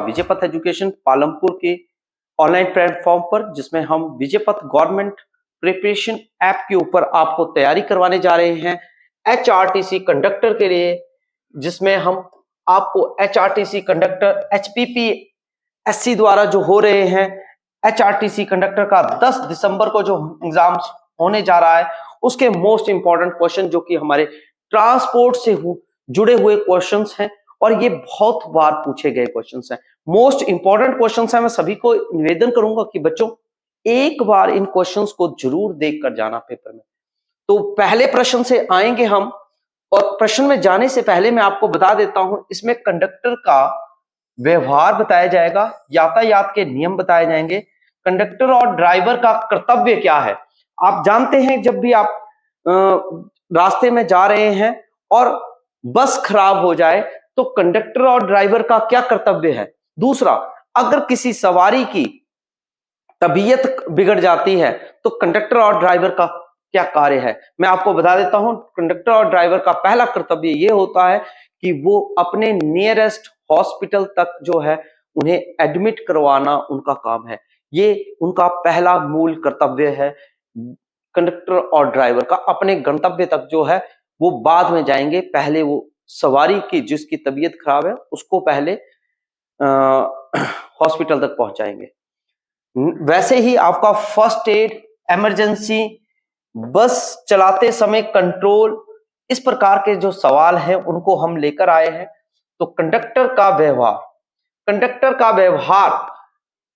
Vijaypath education Palampur के online platform पर, जिसमें हम विजयपथ गवर्नमेंट प्रिपरेशन ऐप के ऊपर आपको तैयारी करवाने जा रहे हैं HRTC कंडक्टर के लिए, जिसमें हम आपको HRTC कंडक्टर HPPSC द्वारा जो हो रहे हैं HRTC कंडक्टर का 10 दिसंबर को जो एग्जाम्स होने जा रहा है उसके मोस्ट इंपॉर्टेंट क्वेश्चन, जो कि हमारे ट्रांसपोर्ट से जुड़े हुए क्वेश्चंस हैं और ये बहुत बार पूछे गए क्वेश्चंस हैं, मोस्ट इंपॉर्टेंट क्वेश्चंस हैं। मैं सभी को निवेदन करूंगा कि बच्चों एक बार इन क्वेश्चंस को जरूर देख कर जाना पेपर में। तो पहले प्रश्न से आएंगे हम, और प्रश्न में जाने से पहले मैं आपको बता देता हूं, इसमें कंडक्टर का व्यवहार बताया जाएगा, यातायात के नियम बताए जाएंगे, कंडक्टर और ड्राइवर का कर्तव्य क्या है। आप जानते हैं जब भी आप रास्ते में जा रहे हैं और बस खराब हो जाए तो कंडक्टर और ड्राइवर का क्या कर्तव्य है। दूसरा, अगर किसी सवारी की तबीयत बिगड़ जाती है तो कंडक्टर और ड्राइवर का क्या कार्य है। मैं आपको बता देता हूं, कंडक्टर और ड्राइवर का पहला कर्तव्य यह होता है कि वो अपने नियरेस्ट हॉस्पिटल तक जो है उन्हें एडमिट करवाना उनका काम है। ये उनका पहला मूल कर्तव्य है। कंडक्टर और ड्राइवर का अपने गंतव्य तक जो है वो बाद में जाएंगे, पहले वो सवारी की जिसकी तबीयत खराब है उसको पहले हॉस्पिटल तक पहुंचाएंगे। वैसे ही आपका फर्स्ट एड, इमरजेंसी, बस चलाते समय कंट्रोल, इस प्रकार के जो सवाल हैं उनको हम लेकर आए हैं। तो कंडक्टर का व्यवहार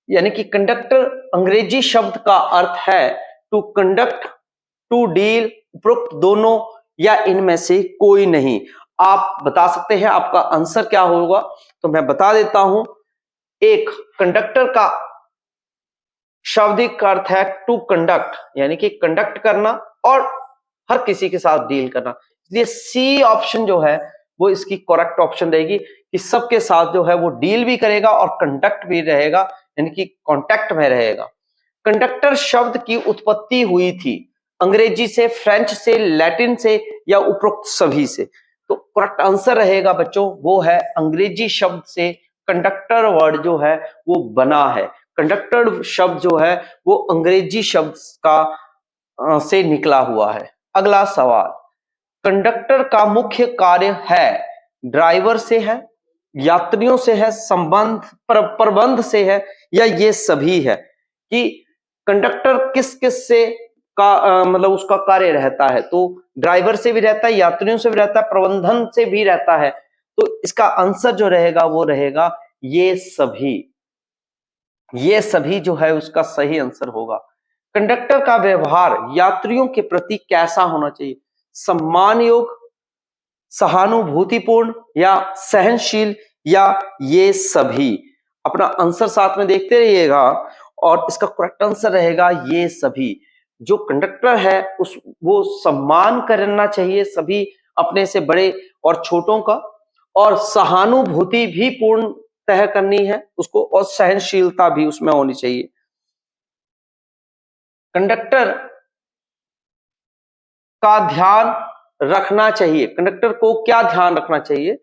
यानी कि कंडक्टर अंग्रेजी शब्द का अर्थ है टू कंडक्ट, टू डील, उपरोक्त दोनों या इनमें से कोई नहीं। आप बता सकते हैं आपका आंसर क्या होगा, तो मैं बता देता हूं। एक, कंडक्टर का शाब्दिक अर्थ है टू कंडक्ट, यानी कि कंडक्ट करना और हर किसी के साथ डील करना, इसलिए सी ऑप्शन जो है वो इसकी करेक्ट ऑप्शन रहेगी कि सबके साथ जो है वो डील भी करेगा और कंडक्ट भी रहेगा, यानी कि कांटेक्ट में रहेगा। कंडक्टर शब्द की उत्पत्ति हुई थी अंग्रेजी से, फ्रेंच से, लैटिन से या उपरोक्त सभी से। तो करेक्ट आंसर रहेगा बच्चों वो है अंग्रेजी शब्द से कंडक्टर वर्ड जो है वो बना है। कंडक्टर शब्द जो है वो अंग्रेजी शब्द का से निकला हुआ है। अगला सवाल, कंडक्टर का मुख्य कार्य है ड्राइवर से है, यात्रियों से है, प्रबंध से है या ये सभी है, कि कंडक्टर किस किस से का मतलब उसका कार्य रहता है। तो ड्राइवर से भी रहता है, यात्रियों से भी रहता है, प्रबंधन से भी रहता है। तो इसका आंसर जो रहेगा वो रहेगा ये सभी जो है उसका सही आंसर होगा। कंडक्टर का व्यवहार यात्रियों के प्रति कैसा होना चाहिए, सम्मान योग, सहानुभूतिपूर्ण या सहनशील या ये सभी। अपना आंसर साथ में देखते रहिएगा और इसका करेक्ट आंसर रहेगा ये सभी। जो कंडक्टर है वो सम्मान करना चाहिए सभी अपने से बड़े और छोटों का, और सहानुभूति भी पूर्ण तय करनी है उसको, और सहनशीलता भी उसमें होनी चाहिए। कंडक्टर का ध्यान रखना चाहिए, कंडक्टर को क्या ध्यान रखना चाहिए,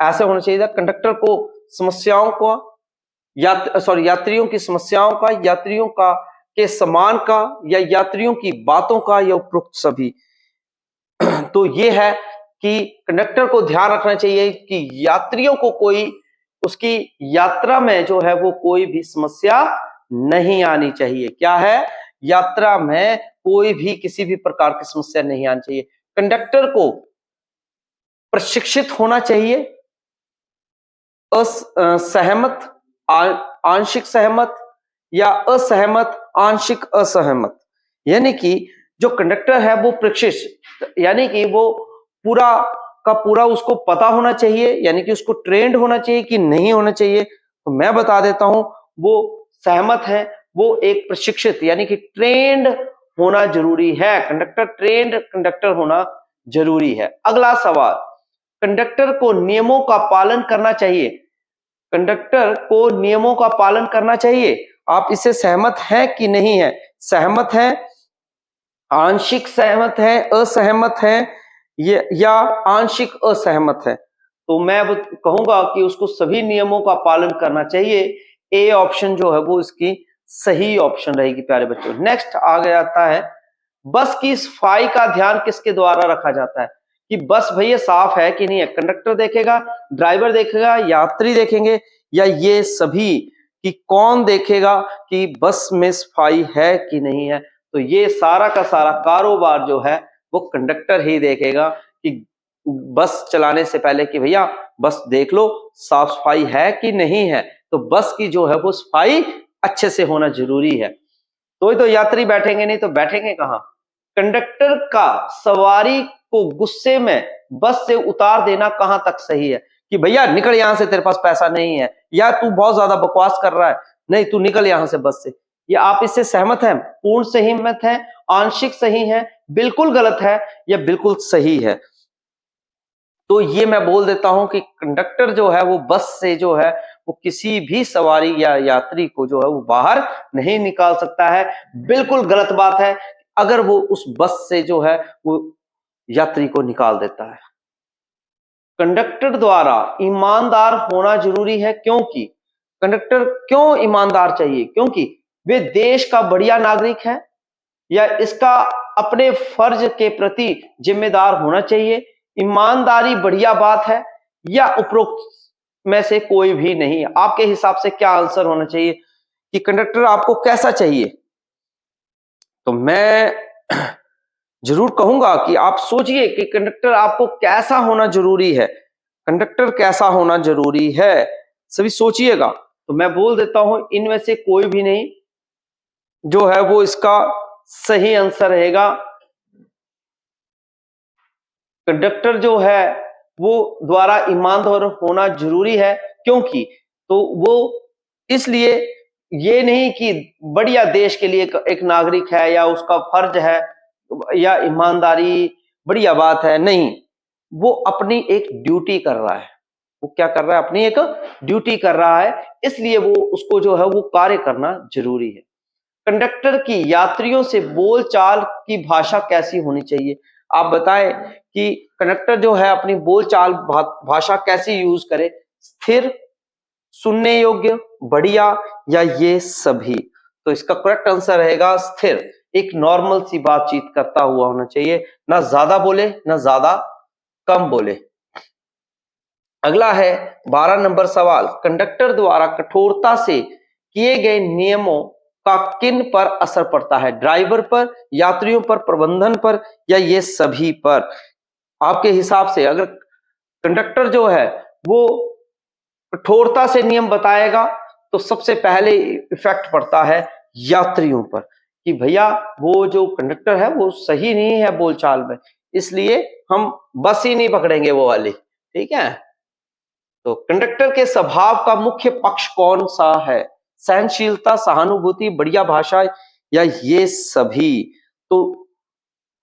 ऐसे होना चाहिए कंडक्टर को समस्याओं को यात्रियों की समस्याओं का, यात्रियों का के सम्मान का, या यात्रियों की बातों का, या उपरोक्त सभी। तो ये है कि कंडक्टर को ध्यान रखना चाहिए कि यात्रियों को कोई उसकी यात्रा में जो है वो कोई भी समस्या नहीं आनी चाहिए। क्या है, यात्रा में कोई भी किसी भी प्रकार की समस्या नहीं आनी चाहिए। कंडक्टर को प्रशिक्षित होना चाहिए, असहमत, आंशिक सहमत या असहमत, आंशिक असहमत, यानी कि जो कंडक्टर है वो प्रशिक्षित, यानी कि वो पूरा का पूरा उसको पता होना चाहिए, यानी कि उसको ट्रेंड होना चाहिए कि नहीं होना चाहिए। तो मैं बता देता हूं वो सहमत है, वो एक प्रशिक्षित यानी कि ट्रेंड होना जरूरी है। कंडक्टर ट्रेंड कंडक्टर होना जरूरी है। अगला सवाल, कंडक्टर को नियमों का पालन करना चाहिए, कंडक्टर को नियमों का पालन करना चाहिए। आप इससे सहमत हैं कि नहीं है? सहमत हैं, आंशिक सहमत है, असहमत है या आंशिक असहमत है? तो मैं अब कहूंगा कि उसको सभी नियमों का पालन करना चाहिए। ए ऑप्शन जो है वो इसकी सही ऑप्शन रहेगी प्यारे बच्चों। नेक्स्ट आगे आता है, बस की सफाई का ध्यान किसके द्वारा रखा जाता है? कि बस भैया साफ है कि नहीं है, कंडक्टर देखेगा, ड्राइवर देखेगा, यात्री देखेंगे, या ये सभी? कि कौन देखेगा कि बस में सफाई है कि नहीं है? तो ये सारा का सारा कारोबार जो है वो कंडक्टर ही देखेगा कि बस चलाने से पहले कि भैया बस देख लो साफ सफाई है कि नहीं है। तो बस की जो है वो सफाई अच्छे से होना जरूरी है। तो यात्री बैठेंगे नहीं तो बैठेंगे कहां? कंडक्टर का सवारी को गुस्से में बस से उतार देना कहां तक सही है? कि भैया निकल यहां से, तेरे पास पैसा नहीं है, या तू बहुत ज्यादा बकवास कर रहा है, नहीं तू निकल यहां से बस से। ये आप इससे सहमत हैं? पूर्ण सहमत हैं, आंशिक सही है, बिल्कुल गलत है, या बिल्कुल सही है? तो ये मैं बोल देता हूं कि कंडक्टर जो है वो बस से जो है वो किसी भी सवारी या यात्री को जो है वो बाहर नहीं निकाल सकता है। बिल्कुल गलत बात है अगर वो उस बस से जो है वो यात्री को निकाल देता है। कंडक्टर द्वारा ईमानदार होना जरूरी है, क्योंकि कंडक्टर क्यों ईमानदार चाहिए? क्योंकि वे देश का बढ़िया नागरिक है, या इसका अपने फर्ज के प्रति जिम्मेदार होना चाहिए। ईमानदारी बढ़िया बात है, या उपरोक्त में से कोई भी नहीं? आपके हिसाब से क्या आंसर होना चाहिए कि कंडक्टर आपको कैसा चाहिए? तो मैं जरूर कहूंगा कि आप सोचिए कि कंडक्टर आपको कैसा होना जरूरी है। कंडक्टर कैसा होना जरूरी है, सभी सोचिएगा। तो मैं बोल देता हूं इनमें से कोई भी नहीं जो है वो इसका सही आंसर रहेगा। कंडक्टर जो है वो द्वारा ईमानदार होना जरूरी है, क्योंकि तो वो इसलिए ये नहीं कि बढ़िया देश के लिए एक नागरिक है या उसका फर्ज है या ईमानदारी बढ़िया बात है, नहीं, वो अपनी एक ड्यूटी कर रहा है। वो क्या कर रहा है? अपनी एक ड्यूटी कर रहा है, इसलिए वो उसको जो है वो कार्य करना जरूरी है। कंडक्टर की यात्रियों से बोलचाल की भाषा कैसी होनी चाहिए? आप बताएं कि कंडक्टर जो है अपनी बोलचाल भाषा कैसी यूज करे? स्थिर, सुनने योग्य, बढ़िया, या ये सभी? तो इसका करेक्ट आंसर रहेगा स्थिर। एक नॉर्मल सी बातचीत करता हुआ होना चाहिए, ना ज्यादा बोले ना ज्यादा कम बोले। अगला है 12 नंबर सवाल, कंडक्टर द्वारा कठोरता से किए गए नियमों का किन पर असर पड़ता है? ड्राइवर पर, यात्रियों पर, प्रबंधन पर, या ये सभी पर? आपके हिसाब से अगर कंडक्टर जो है वो कठोरता से नियम बताएगा तो सबसे पहले इफेक्ट पड़ता है यात्रियों पर, कि भैया वो जो कंडक्टर है वो सही नहीं है बोलचाल में, इसलिए हम बस ही नहीं पकड़ेंगे वो वाली। ठीक है, तो कंडक्टर के स्वभाव का मुख्य पक्ष कौन सा है? सहनशीलता, सहानुभूति, बढ़िया भाषा, या ये सभी? तो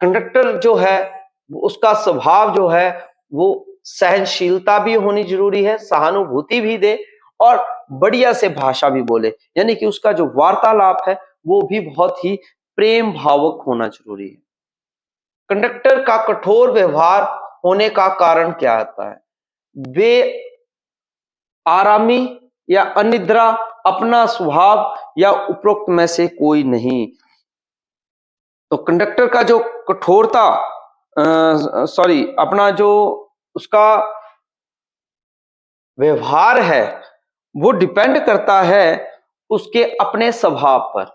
कंडक्टर जो है उसका स्वभाव जो है वो सहनशीलता भी होनी जरूरी है, सहानुभूति भी दे और बढ़िया से भाषा भी बोले, यानी कि उसका जो वार्तालाप है वो भी बहुत ही प्रेम भावुक होना जरूरी है। कंडक्टर का कठोर व्यवहार होने का कारण क्या आता है? वे आरामी या अनिद्रा, अपना स्वभाव, या उपरोक्त में से कोई नहीं? तो कंडक्टर का जो कठोरता अपना जो उसका व्यवहार है वो डिपेंड करता है उसके अपने स्वभाव पर।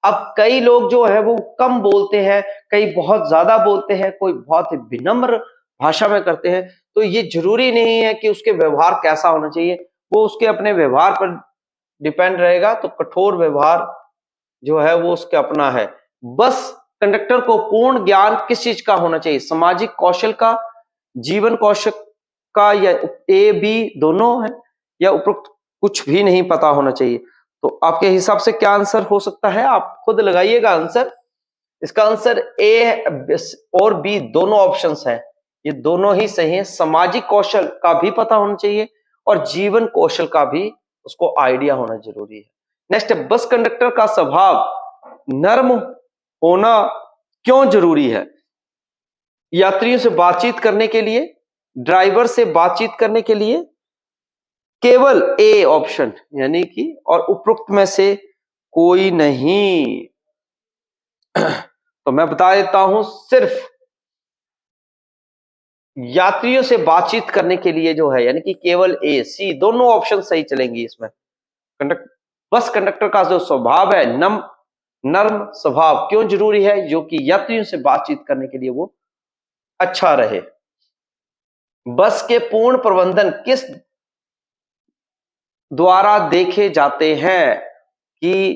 अब कई लोग जो है वो कम बोलते हैं, कई बहुत ज्यादा बोलते हैं, कोई बहुत विनम्र भाषा में करते हैं, तो ये जरूरी नहीं है कि उसके व्यवहार कैसा होना चाहिए, वो उसके अपने व्यवहार पर डिपेंड रहेगा। तो कठोर व्यवहार जो है वो उसके अपना है। बस कंडक्टर को पूर्ण ज्ञान किस चीज का होना चाहिए? सामाजिक कौशल का, जीवन कौशल का, या ए बी दोनों है, या उपरोक्त कुछ भी नहीं पता होना चाहिए? तो आपके हिसाब से क्या आंसर हो सकता है? आप खुद लगाइएगा आंसर। इसका आंसर ए और बी दोनों ऑप्शंस हैं, ये दोनों ही सही है। सामाजिक कौशल का भी पता होना चाहिए और जीवन कौशल का भी उसको आइडिया होना जरूरी है। नेक्स्ट, बस कंडक्टर का स्वभाव नर्म होना क्यों जरूरी है? यात्रियों से बातचीत करने के लिए, ड्राइवर से बातचीत करने के लिए केवल ए ऑप्शन, यानी कि और उपरोक्त में से कोई नहीं। तो मैं बता देता हूं, सिर्फ यात्रियों से बातचीत करने के लिए जो है, यानी कि केवल ए सी दोनों ऑप्शन सही चलेंगी इसमें। बस कंडक्टर का जो स्वभाव है नर्म स्वभाव क्यों जरूरी है, जो कि यात्रियों से बातचीत करने के लिए वो अच्छा रहे। बस के पूर्ण प्रबंधन किस द्वारा देखे जाते हैं, कि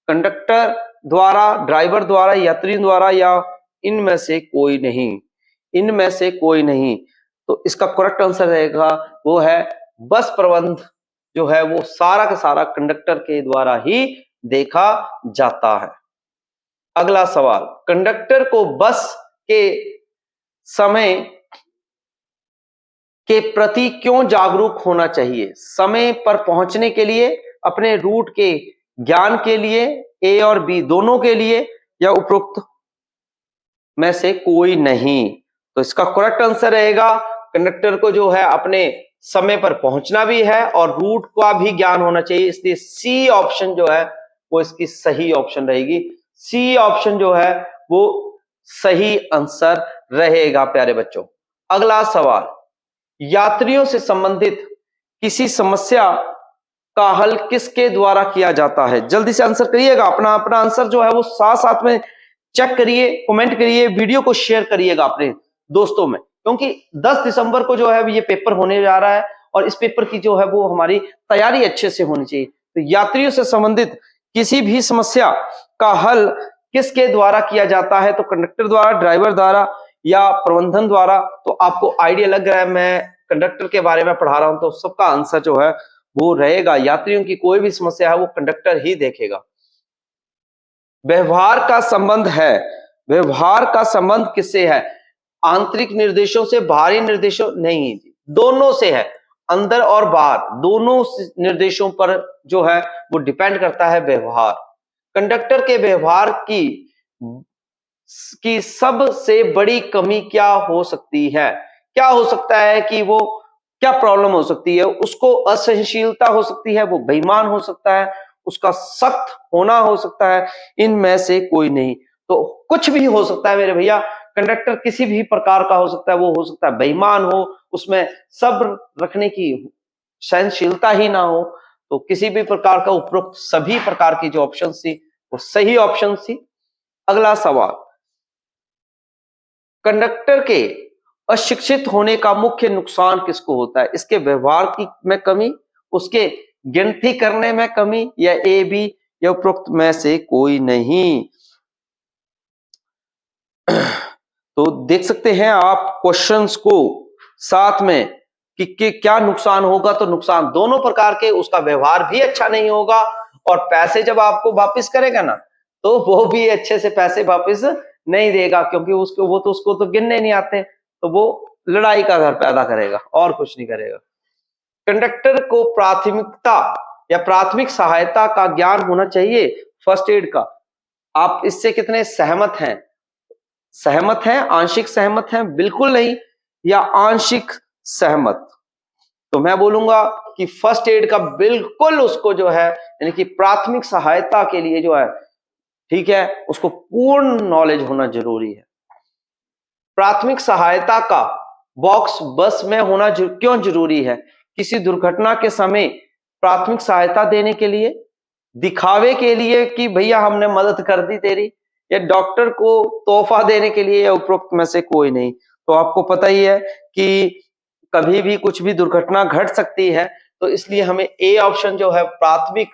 कंडक्टर द्वारा, ड्राइवर द्वारा, यात्रियों द्वारा, या इनमें से कोई नहीं। इनमें से कोई नहीं। तो इसका करेक्ट आंसर रहेगा वो है बस प्रबंध जो है वो सारा का सारा कंडक्टर के द्वारा ही देखा जाता है। अगला सवाल, कंडक्टर को बस के समय के प्रति क्यों जागरूक होना चाहिए? समय पर पहुंचने के लिए, अपने रूट के ज्ञान के लिए, ए और बी दोनों के लिए, या उपरोक्त में से कोई नहीं। तो इसका करेक्ट आंसर रहेगा कंडक्टर को जो है अपने समय पर पहुंचना भी है और रूट का भी ज्ञान होना चाहिए, इसलिए सी ऑप्शन जो है वो इसकी सही ऑप्शन रहेगी। सी ऑप्शन जो है वो सही आंसर रहेगा प्यारे बच्चों। अगला सवाल, यात्रियों से संबंधित किसी समस्या का हल किसके द्वारा किया जाता है? जल्दी से आंसर करिएगा, अपना अपना आंसर जो है वो साथ साथ में चेक करिए, कमेंट करिए, वीडियो को शेयर करिएगा अपने दोस्तों में, क्योंकि 10 दिसंबर को जो है ये पेपर होने जा रहा है और इस पेपर की जो है वो हमारी तैयारी अच्छे से होनी चाहिए। तो यात्रियों से संबंधित किसी भी समस्या का हल किसके द्वारा किया जाता है? तो कंडक्टर द्वारा, ड्राइवर द्वारा, या प्रबंधन द्वारा। तो आपको आइडिया लग रहा है मैं कंडक्टर के बारे में पढ़ा रहा हूं, तो सबका आंसर जो है वो रहेगा, यात्रियों की कोई भी समस्या है वो कंडक्टर ही देखेगा। व्यवहार का संबंध है, व्यवहार का संबंध किससे है? आंतरिक निर्देशों से, बाहरी निर्देशों नहीं, दोनों से है। अंदर और बाहर दोनों निर्देशों पर जो है वो डिपेंड करता है व्यवहार। कंडक्टर के व्यवहार की सबसे बड़ी कमी क्या हो सकती है? क्या हो सकता है कि वो क्या प्रॉब्लम हो सकती है? उसको असहनशीलता हो सकती है, वो बेईमान हो सकता है, उसका सख्त होना हो सकता है, इनमें से कोई नहीं। तो कुछ भी हो सकता है मेरे भैया, कंडक्टर किसी भी प्रकार का हो सकता है, वो हो सकता है बेईमान हो, उसमें सब्र रखने की सहनशीलता ही ना हो, तो किसी भी प्रकार का उपरोक्त सभी प्रकार की जो ऑप्शन थी वो सही ऑप्शन थी। अगला सवाल, कंडक्टर के अशिक्षित होने का मुख्य नुकसान किसको होता है? इसके व्यवहार की में कमी, उसके गिनती करने में कमी, या ए बी, या उपरोक्त में से कोई नहीं। तो देख सकते हैं आप क्वेश्चंस को साथ में कि क्या नुकसान होगा। तो नुकसान दोनों प्रकार के, उसका व्यवहार भी अच्छा नहीं होगा और पैसे जब आपको वापस करेगा ना तो वो भी अच्छे से पैसे वापस नहीं देगा, क्योंकि उसको तो गिनने नहीं आते, तो वो लड़ाई का घर पैदा करेगा और कुछ नहीं करेगा। कंडक्टर को प्राथमिकता या प्राथमिक सहायता का ज्ञान होना चाहिए, फर्स्ट एड का। आप इससे कितने सहमत हैं? सहमत हैं, आंशिक सहमत हैं, बिल्कुल नहीं, या आंशिक सहमत? तो मैं बोलूंगा कि फर्स्ट एड का बिल्कुल उसको जो है, यानी कि प्राथमिक सहायता के लिए जो है, ठीक है, उसको पूर्ण नॉलेज होना जरूरी है। प्राथमिक सहायता का बॉक्स बस में होना क्यों जरूरी है? किसी दुर्घटना के समय प्राथमिक सहायता देने के लिए, दिखावे के लिए कि भैया हमने मदद कर दी तेरी, या डॉक्टर को तोहफा देने के लिए, या उपरोक्त में से कोई नहीं। तो आपको पता ही है कि कभी भी कुछ भी दुर्घटना घट सकती है, तो इसलिए हमें ए ऑप्शन जो है प्राथमिक,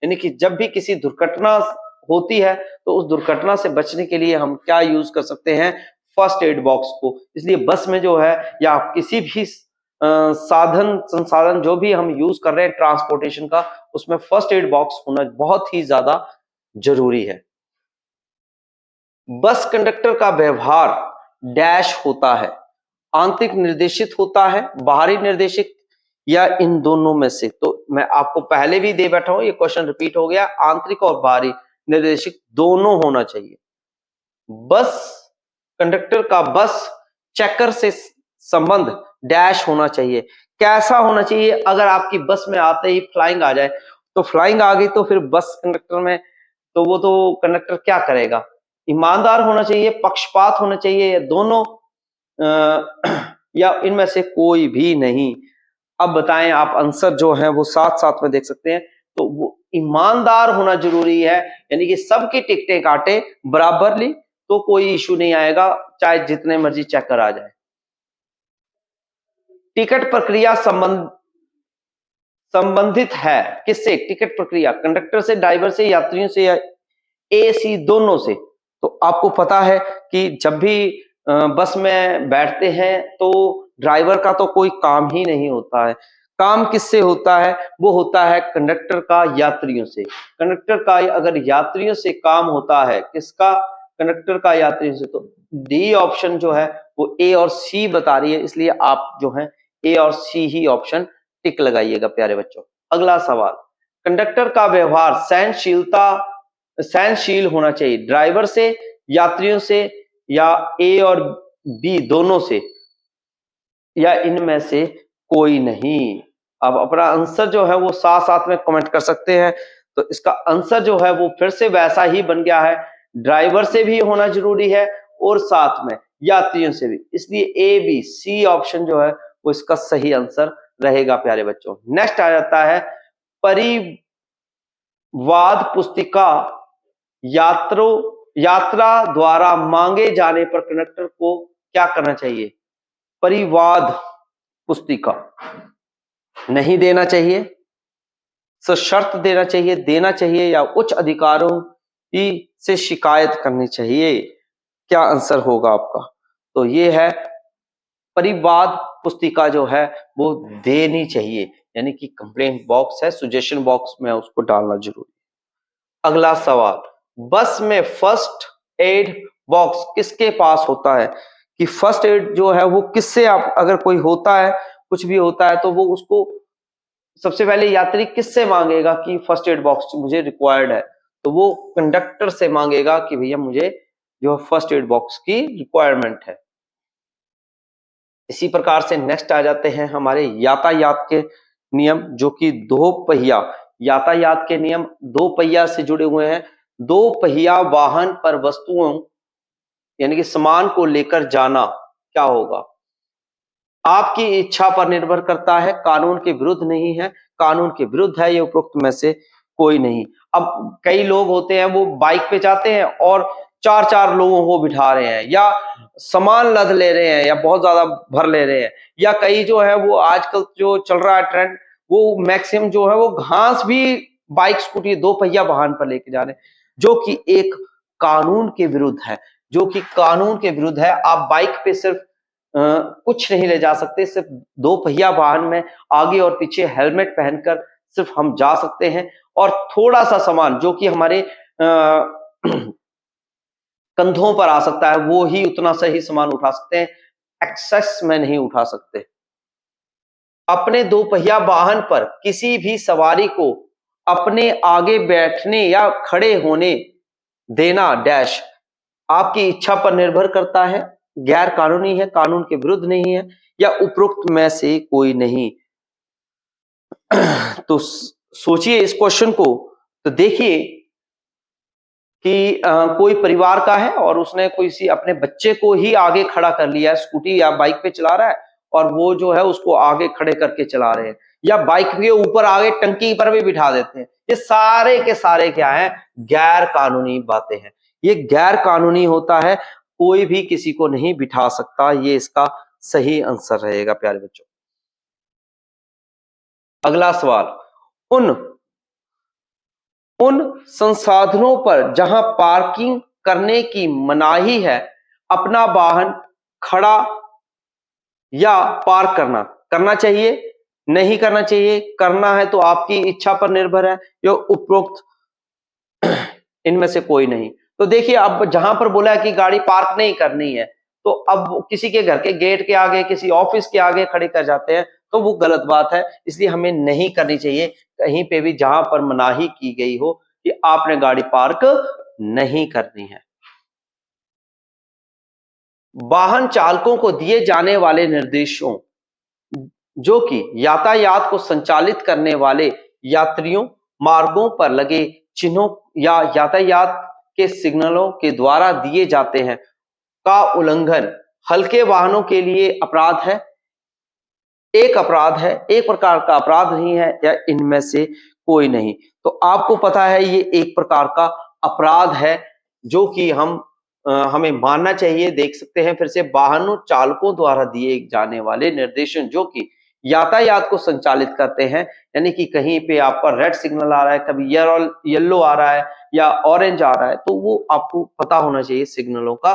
यानी कि जब भी किसी दुर्घटना होती है तो उस दुर्घटना से बचने के लिए हम क्या यूज कर सकते हैं? फर्स्ट एड बॉक्स को। इसलिए बस में जो है या किसी भी साधन संसाधन जो भी हम यूज कर रहे हैं ट्रांसपोर्टेशन का, उसमें फर्स्ट एड बॉक्स होना बहुत ही ज्यादा जरूरी है। बस कंडक्टर का व्यवहार डैश होता है, आंतरिक निर्देशित होता है, बाहरी निर्देशित, या इन दोनों में से? तो मैं आपको पहले भी दे बैठा हूं, ये क्वेश्चन रिपीट हो गया, आंतरिक और बाहरी निर्देशित दोनों होना चाहिए। बस कंडक्टर का बस चेकर से संबंध डैश होना चाहिए। कैसा होना चाहिए? अगर आपकी बस में आते ही फ्लाइंग आ जाए, तो फ्लाइंग आ गई तो फिर बस कंडक्टर में तो वो तो कंडक्टर क्या करेगा? ईमानदार होना चाहिए, पक्षपात होना चाहिए, या दोनों या इनमें से कोई भी नहीं। अब बताएं आप, आंसर जो है वो साथ साथ में देख सकते हैं। तो वो ईमानदार होना जरूरी है, यानी कि सबकी टिकटें काटे बराबरली, तो कोई इशू नहीं आएगा, चाहे जितने मर्जी चेकर आ जाए। टिकट प्रक्रिया संबंधित है किससे? टिकट प्रक्रिया कंडक्टर से, ड्राइवर से, यात्रियों से, या ए सी दोनों से। तो आपको पता है कि जब भी बस में बैठते हैं तो ड्राइवर का तो कोई काम ही नहीं होता है। काम किससे होता है? वो होता है कंडक्टर का यात्रियों से। कंडक्टर का अगर यात्रियों से काम होता है, किसका? कंडक्टर का यात्रियों से। तो डी ऑप्शन जो है वो ए और सी बता रही है, इसलिए आप जो है ए और सी ही ऑप्शन टिक लगाइएगा प्यारे बच्चों। अगला सवाल, कंडक्टर का व्यवहार सहनशील होना चाहिए ड्राइवर से, यात्रियों से, या ए और बी दोनों से, या इनमें से कोई नहीं। अब अपना आंसर जो है वो साथ साथ में कमेंट कर सकते हैं। तो इसका आंसर जो है वो फिर से वैसा ही बन गया है, ड्राइवर से भी होना जरूरी है और साथ में यात्रियों से भी, इसलिए ए बी सी ऑप्शन जो है वो इसका सही आंसर रहेगा प्यारे बच्चों। नेक्स्ट आ जाता है परिवाद पुस्तिका यात्रा द्वारा मांगे जाने पर कंडक्टर को क्या करना चाहिए? परिवाद पुस्तिका नहीं देना चाहिए, सशर्त देना चाहिए, या उच्च अधिकारों की से शिकायत करनी चाहिए? क्या आंसर होगा आपका? तो ये है परिवाद पुस्तिका जो है वो देनी चाहिए, यानी कि कंप्लेंट बॉक्स है, सुजेशन बॉक्स में उसको डालना जरूरी। अगला सवाल, बस में फर्स्ट एड बॉक्स किसके पास होता है? कि फर्स्ट एड जो है वो किससे, आप अगर कोई होता है, कुछ भी होता है, तो वो उसको सबसे पहले यात्री किससे मांगेगा कि फर्स्ट एड बॉक्स मुझे रिक्वायर्ड है? तो वो कंडक्टर से मांगेगा कि भैया मुझे जो फर्स्ट एड बॉक्स की रिक्वायरमेंट है। इसी प्रकार से नेक्स्ट आ जाते हैं हमारे यातायात के नियम, जो कि दो पहिया यातायात के नियम दो पहिया से जुड़े हुए हैं। दो पहिया वाहन पर वस्तुओं यानी कि सामान को लेकर जाना क्या होगा? आपकी इच्छा पर निर्भर करता है, कानून के विरुद्ध नहीं है, कानून के विरुद्ध है, ये उपरोक्त में से कोई नहीं। अब कई लोग होते हैं वो बाइक पे जाते हैं और चार चार लोगों को बिठा रहे हैं, या सामान लद ले रहे हैं, या बहुत ज्यादा भर ले रहे हैं, या कई जो है वो आजकल जो चल रहा है ट्रेंड, वो मैक्सिमम जो है वो घास भी बाइक स्कूटी दो पहिया वाहन पर लेके जा रहे हैं, जो कि एक कानून के विरुद्ध है, जो कि कानून के विरुद्ध है। आप बाइक पे सिर्फ कुछ नहीं ले जा सकते, सिर्फ दो पहिया वाहन में आगे और पीछे हेलमेट पहनकर सिर्फ हम जा सकते हैं, और थोड़ा सा सामान जो कि हमारे कंधों पर आ सकता है वो ही उतना सही सामान उठा सकते हैं, एक्सेस में नहीं उठा सकते। अपने दो पहिया वाहन पर किसी भी सवारी को अपने आगे बैठने या खड़े होने देना डैश आपकी इच्छा पर निर्भर करता है, गैर कानूनी है, कानून के विरुद्ध नहीं है, या उपरोक्त में से कोई नहीं। तो सोचिए इस क्वेश्चन को, तो देखिए कि कोई परिवार का है और उसने किसी अपने बच्चे को ही आगे खड़ा कर लिया है, स्कूटी या बाइक पे चला रहा है, और वो जो है उसको आगे खड़े करके चला रहे हैं, या बाइक के ऊपर आगे टंकी पर भी बिठा देते हैं। ये सारे के सारे क्या है? गैर कानूनी बातें हैं। ये गैर कानूनी होता है, कोई भी किसी को नहीं बिठा सकता। ये इसका सही आंसर रहेगा प्यारे बच्चों। अगला सवाल, उन उन संसाधनों पर जहां पार्किंग करने की मनाही है, अपना वाहन खड़ा या पार्क करना चाहिए, नहीं करना चाहिए, करना है तो आपकी इच्छा पर निर्भर है, या उपरोक्त इनमें से कोई नहीं। तो देखिए अब जहां पर बोला है कि गाड़ी पार्क नहीं करनी है, तो अब किसी के घर के गेट के आगे, किसी ऑफिस के आगे खड़े कर जाते हैं, तो वो गलत बात है, इसलिए हमें नहीं करनी चाहिए। कहीं पे भी जहां पर मनाही की गई हो कि आपने गाड़ी पार्क नहीं करनी है। वाहन चालकों को दिए जाने वाले निर्देशों जो कि यातायात को संचालित करने वाले यात्रियों, मार्गों पर लगे चिन्हों या यातायात के सिग्नलों के द्वारा दिए जाते हैं का उल्लंघन हल्के वाहनों के लिए अपराध है, एक अपराध है, एक प्रकार का अपराध नहीं है, या इनमें से कोई नहीं। तो आपको पता है ये एक प्रकार का अपराध है जो कि हमें मानना चाहिए। देख सकते हैं फिर से, वाहनों चालकों द्वारा दिए जाने वाले निर्देशन जो कि यातायात को संचालित करते हैं, यानी कि कहीं पे आपका रेड सिग्नल आ रहा है, कभी येलो आ रहा है या ऑरेंज आ रहा है, तो वो आपको पता होना चाहिए सिग्नलों का।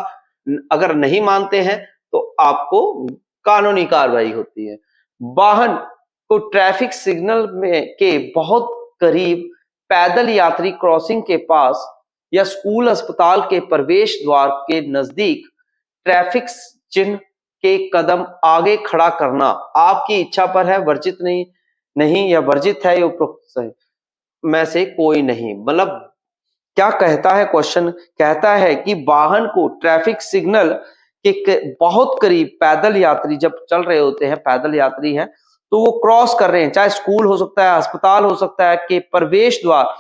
अगर नहीं मानते हैं तो आपको कानूनी कार्रवाई होती है। वाहन को ट्रैफिक सिग्नल में के बहुत करीब, पैदल यात्री क्रॉसिंग के पास या स्कूल अस्पताल के प्रवेश द्वार के नजदीक ट्रैफिक चिन्ह के कदम आगे खड़ा करना आपकी इच्छा पर है, वर्जित नहीं या वर्जित है, ये उपरोक्त में से कोई नहीं। मतलब क्या कहता है क्वेश्चन, कहता है कि वाहन को ट्रैफिक सिग्नल के बहुत करीब, पैदल यात्री जब चल रहे होते हैं, पैदल यात्री हैं तो वो क्रॉस कर रहे हैं, चाहे स्कूल हो सकता है, अस्पताल हो सकता है, के प्रवेश द्वार,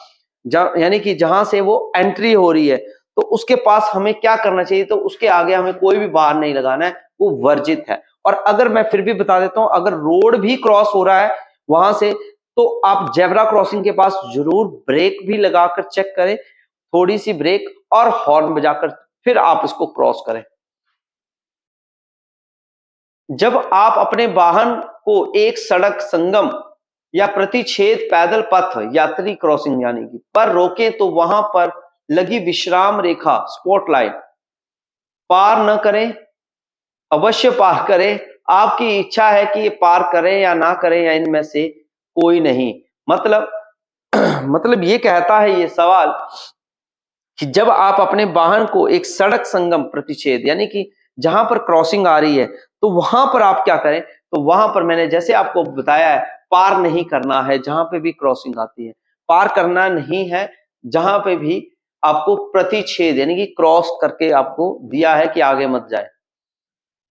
यानी कि जहां से वो एंट्री हो रही है, तो उसके पास हमें क्या करना चाहिए, तो उसके आगे हमें कोई भी वाहन नहीं लगाना है, वो वर्जित है। और अगर मैं फिर भी बता देता हूं, अगर रोड भी क्रॉस हो रहा है वहां से, तो आप जेब्रा क्रॉसिंग के पास जरूर ब्रेक भी लगाकर चेक करें, थोड़ी सी ब्रेक और हॉर्न बजाकर फिर आप इसको क्रॉस करें। जब आप अपने वाहन को एक सड़क संगम या प्रतिच्छेद, पैदल पथ, यात्री क्रॉसिंग यानी कि पर रोकें, तो वहां पर लगी विश्राम रेखा, स्पॉट लाइन पार न करें, अवश्य पार करें। आपकी इच्छा है कि ये पार करें या ना करें, या इनमें से कोई नहीं। मतलब मतलब ये कहता है ये सवाल कि जब आप अपने वाहन को एक सड़क संगम, प्रतिच्छेद यानी कि जहां पर क्रॉसिंग आ रही है, तो वहां पर आप क्या करें, तो वहां पर मैंने जैसे आपको बताया है, पार नहीं करना है। जहां पे भी क्रॉसिंग आती है पार करना नहीं है, जहां पे भी आपको प्रतिच्छेद यानी कि क्रॉस करके आपको दिया है कि आगे मत जाए।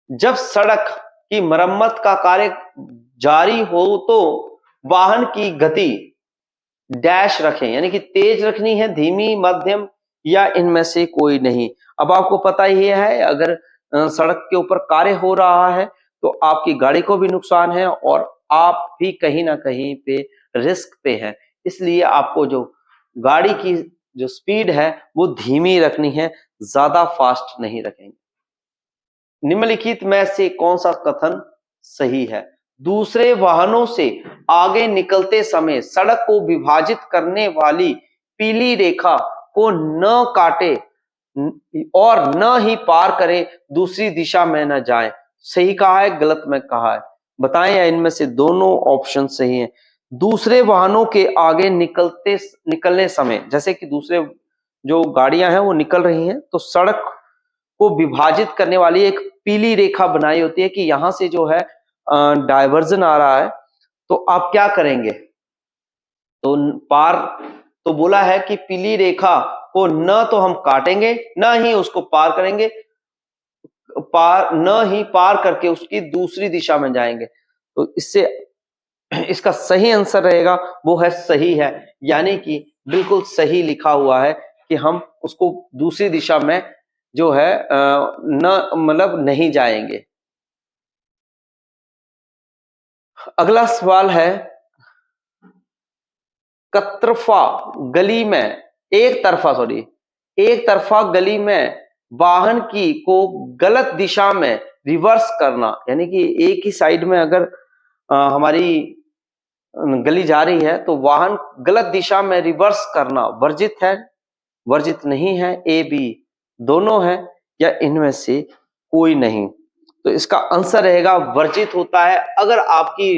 जब सड़क की मरम्मत का कार्य जारी हो तो वाहन की गति डैश रखें, यानी कि तेज रखनी है, धीमी, मध्यम, या इनमें से कोई नहीं। अब आपको पता ही है, अगर सड़क के ऊपर कार्य हो रहा है तो आपकी गाड़ी को भी नुकसान है और आप भी कहीं ना कहीं पे रिस्क पे हैं। इसलिए आपको जो गाड़ी की जो स्पीड है वो धीमी रखनी है, ज्यादा फास्ट नहीं रखेंगे। निम्नलिखित में से कौन सा कथन सही है? दूसरे वाहनों से आगे निकलते समय सड़क को विभाजित करने वाली पीली रेखा को न काटे और न ही पार करे, दूसरी दिशा में न जाए। सही कहा है, गलत में कहा है? बताएं, या इनमें से दोनों ऑप्शन सही हैं? दूसरे वाहनों के आगे निकलने समय, जैसे कि दूसरे जो गाड़ियां हैं वो निकल रही हैं, तो सड़क को विभाजित करने वाली एक पीली रेखा बनाई होती है कि यहां से जो है डायवर्जन आ रहा है, तो आप क्या करेंगे? तो पार, तो बोला है कि पीली रेखा को न तो हम काटेंगे न ही उसको पार करेंगे, पार न ही पार करके उसकी दूसरी दिशा में जाएंगे। तो इससे इसका सही आंसर रहेगा वो है सही है, यानी कि बिल्कुल सही लिखा हुआ है कि हम उसको दूसरी दिशा में जो है न मतलब नहीं जाएंगे। अगला सवाल है, कतरफा गली में एक तरफा गली में वाहन की को गलत दिशा में रिवर्स करना, यानी कि एक ही साइड में अगर हमारी गली जा रही है तो वाहन गलत दिशा में रिवर्स करना वर्जित है, वर्जित नहीं है, ए बी दोनों है, या इनमें से कोई नहीं? तो इसका आंसर रहेगा वर्जित होता है। अगर आपकी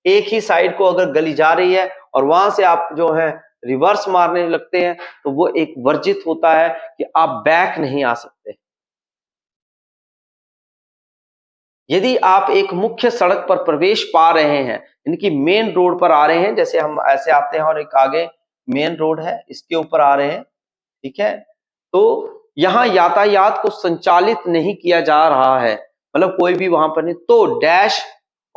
एक ही साइड को अगर गली जा रही है और वहां से आप जो है रिवर्स मारने लगते हैं, तो वो एक वर्जित होता है कि आप बैक नहीं आ सकते। यदि आप एक मुख्य सड़क पर प्रवेश पा रहे हैं, यानी कि मेन रोड पर आ रहे हैं, जैसे हम ऐसे आते हैं और एक आगे मेन रोड है, इसके ऊपर आ रहे हैं, ठीक है, तो यहां यातायात को संचालित नहीं किया जा रहा है, मतलब कोई भी वहां पर नहीं, तो डैश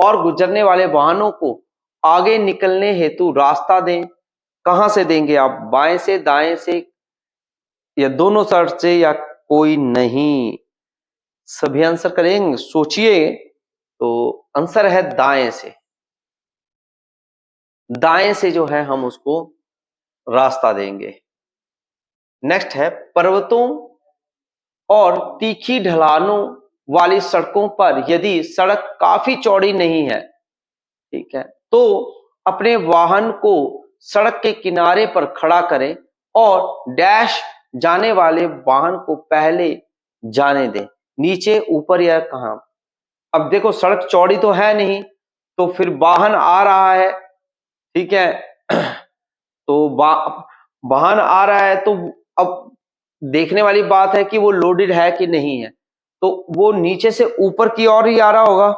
और गुजरने वाले वाहनों को आगे निकलने हेतु रास्ता दें। कहां से देंगे आप? बाएं से, दाएं से, या दोनों साइड से, या कोई नहीं? सभी आंसर करेंगे, सोचिए। तो आंसर है दाएं से। दाएं से जो है हम उसको रास्ता देंगे। नेक्स्ट है, पर्वतों और तीखी ढलानों वाली सड़कों पर यदि सड़क काफी चौड़ी नहीं है, ठीक है, तो अपने वाहन को सड़क के किनारे पर खड़ा करें और डैश जाने वाले वाहन को पहले जाने दें, नीचे, ऊपर या कहां। अब देखो, सड़क चौड़ी तो है नहीं, तो फिर वाहन आ रहा है, ठीक है, तो वाहन आ रहा है, तो अब देखने वाली बात है कि वो लोडेड है कि नहीं है। तो वो नीचे से ऊपर की ओर ही आ रहा होगा,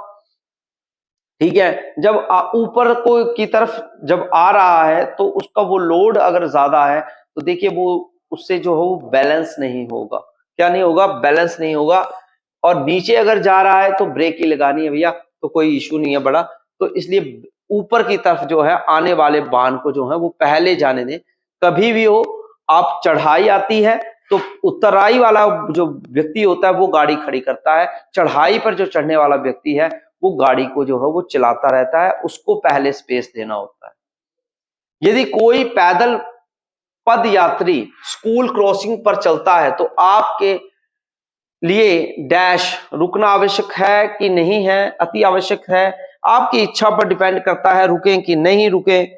ठीक है। जब ऊपर को की तरफ जब आ रहा है तो उसका वो लोड अगर ज्यादा है तो देखिए वो उससे जो है वो बैलेंस नहीं होगा। क्या नहीं होगा? बैलेंस नहीं होगा। और नीचे अगर जा रहा है तो ब्रेक ही लगानी है भैया, तो कोई इश्यू नहीं है बड़ा। तो इसलिए ऊपर की तरफ जो है आने वाले वाहन को जो है वो पहले जाने दें। कभी भी हो, आप चढ़ाई आती है तो उतराई वाला जो व्यक्ति होता है वो गाड़ी खड़ी करता है, चढ़ाई पर जो चढ़ने वाला व्यक्ति है वो गाड़ी को जो है वो चलाता रहता है, उसको पहले स्पेस देना होता है। यदि कोई पैदल पद यात्री स्कूल क्रॉसिंग पर चलता है तो आपके लिए डैश रुकना आवश्यक है कि नहीं है, अति आवश्यक है, आपकी इच्छा पर डिपेंड करता है रुकें कि नहीं रुकें,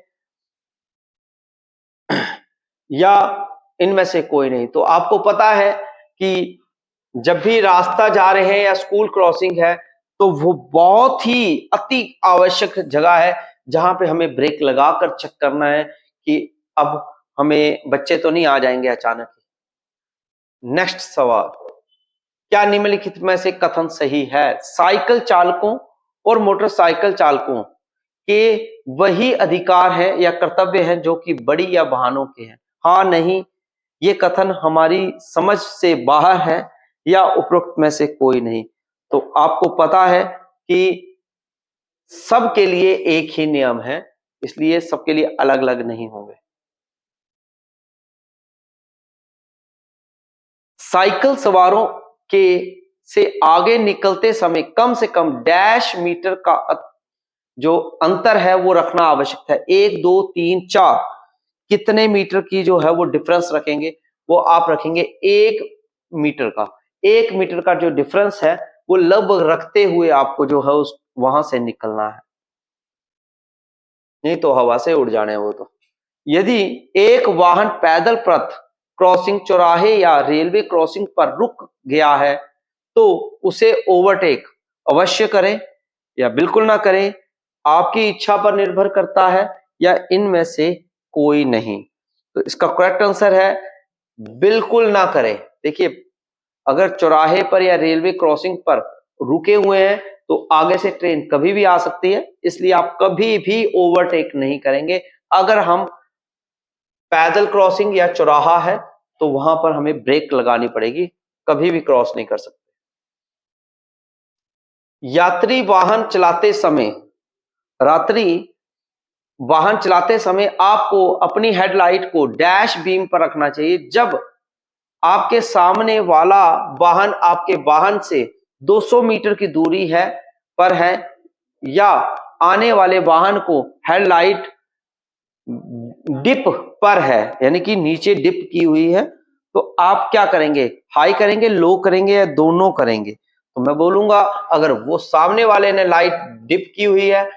या इनमें से कोई नहीं। तो आपको पता है कि जब भी रास्ता जा रहे हैं या स्कूल क्रॉसिंग है तो वो बहुत ही अति आवश्यक जगह है जहां पे हमें ब्रेक लगाकर चेक करना है कि अब हमें बच्चे तो नहीं आ जाएंगे अचानक। नेक्स्ट सवाल, क्या निम्नलिखित में से कथन सही है? साइकिल चालकों और मोटरसाइकिल चालकों के वही अधिकार हैं या कर्तव्य हैं जो कि बड़ी या वाहनों के हैं? हाँ, नहीं, ये कथन हमारी समझ से बाहर है, या उपरोक्त में से कोई नहीं। तो आपको पता है कि सबके लिए एक ही नियम है, इसलिए सबके लिए अलग अलग नहीं होंगे। साइकिल सवारों के से आगे निकलते समय कम से कम डैश मीटर का जो अंतर है वो रखना आवश्यक है। 1, 2, 3, 4 कितने मीटर की जो है वो डिफरेंस रखेंगे? वो आप रखेंगे 1 मीटर का। 1 मीटर का जो डिफरेंस है वो लगभग रखते हुए आपको जो है उस वहां से निकलना है, नहीं तो हवा से उड़ जाने वो तो। यदि एक वाहन पैदल पथ क्रॉसिंग, चौराहे या रेलवे क्रॉसिंग पर रुक गया है तो उसे ओवरटेक अवश्य करें या बिल्कुल ना करें, आपकी इच्छा पर निर्भर करता है, या इनमें से कोई नहीं। तो इसका करेक्ट आंसर है बिल्कुल ना करें। देखिए, अगर चौराहे पर या रेलवे क्रॉसिंग पर रुके हुए हैं तो आगे से ट्रेन कभी भी आ सकती है, इसलिए आप कभी भी ओवरटेक नहीं करेंगे। अगर हम पैदल क्रॉसिंग या चौराहा है तो वहां पर हमें ब्रेक लगानी पड़ेगी, कभी भी क्रॉस नहीं कर सकते। यात्री वाहन चलाते समय वाहन चलाते समय आपको अपनी हेडलाइट को डैश बीम पर रखना चाहिए जब आपके सामने वाला वाहन आपके वाहन से 200 मीटर की दूरी है, या आने वाले वाहन को हेडलाइट डिप पर है, यानी कि नीचे डिप की हुई है, तो आप क्या करेंगे? हाई करेंगे, लो करेंगे, या दोनों करेंगे? तो मैं बोलूंगा अगर वो सामने वाले ने लाइट डिप की हुई है